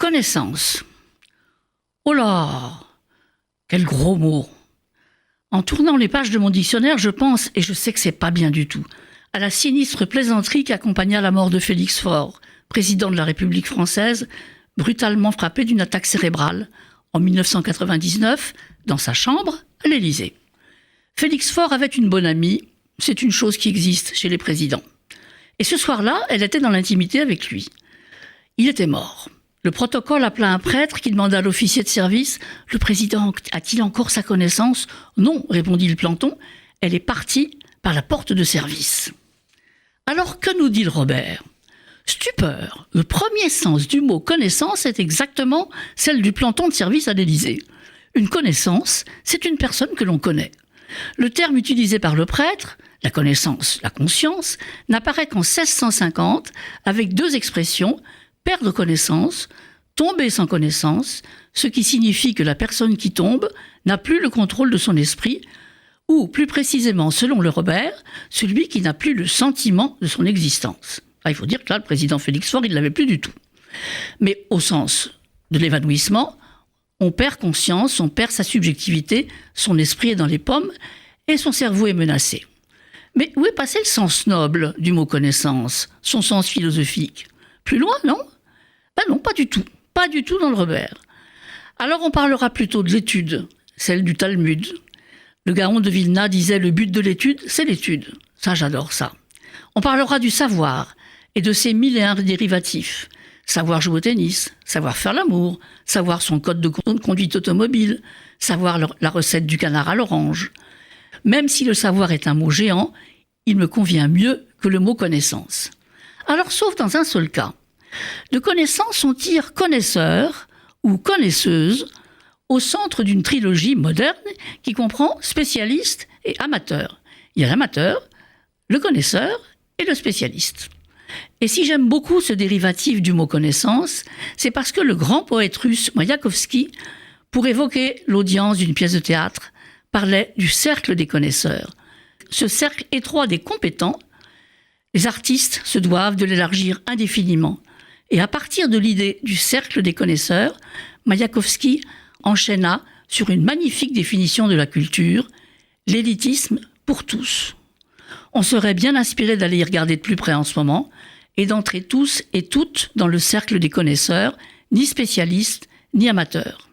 Connaissance. Oh là, quel gros mot. En tournant les pages de mon dictionnaire, je pense, et je sais que c'est pas bien du tout, à la sinistre plaisanterie qui accompagna la mort de Félix Faure, président de la République française, brutalement frappé d'une attaque cérébrale en 1999 dans sa chambre à l'Élysée. Félix Faure avait une bonne amie, c'est une chose qui existe chez les présidents. Et ce soir-là, elle était dans l'intimité avec lui. Il était mort. Le protocole appela un prêtre qui demanda à l'officier de service « Le président a-t-il encore sa connaissance ?» « Non, répondit le planton, elle est partie par la porte de service. » Alors que nous dit le Robert ? Stupeur, le premier sens du mot « connaissance » est exactement celle du planton de service à l'Élysée. Une connaissance, c'est une personne que l'on connaît. Le terme utilisé par le prêtre, la connaissance, la conscience, n'apparaît qu'en 1650 avec deux expressions – perdre connaissance, tomber sans connaissance, ce qui signifie que la personne qui tombe n'a plus le contrôle de son esprit, ou plus précisément, selon le Robert, celui qui n'a plus le sentiment de son existence. Enfin, il faut dire que là, le président Félix Faure, il ne l'avait plus du tout. Mais au sens de l'évanouissement, on perd conscience, on perd sa subjectivité, son esprit est dans les pommes et son cerveau est menacé. Mais où est passé le sens noble du mot connaissance, son sens philosophique ? Plus loin, non ? Ben non, pas du tout. Pas du tout dans le Robert. Alors on parlera plutôt de l'étude, celle du Talmud. Le Gaon de Vilna disait « Le but de l'étude, c'est l'étude ». Ça, j'adore ça. On parlera du savoir et de ses 1001 dérivatifs. Savoir jouer au tennis, savoir faire l'amour, savoir son code de conduite automobile, savoir la recette du canard à l'orange. Même si le savoir est un mot géant, il me convient mieux que le mot connaissance. Alors, sauf dans un seul cas. De connaissance, on tire connaisseur ou connaisseuse au centre d'une trilogie moderne qui comprend spécialiste et amateur. Il y a l'amateur, le connaisseur et le spécialiste. Et si j'aime beaucoup ce dérivatif du mot connaissance, c'est parce que le grand poète russe Maïakovski, pour évoquer l'audience d'une pièce de théâtre, parlait du cercle des connaisseurs. Ce cercle étroit des compétents, les artistes se doivent de l'élargir indéfiniment. Et à partir de l'idée du cercle des connaisseurs, Maïakovski enchaîna sur une magnifique définition de la culture, l'élitisme pour tous. On serait bien inspiré d'aller y regarder de plus près en ce moment et d'entrer tous et toutes dans le cercle des connaisseurs, ni spécialistes, ni amateurs.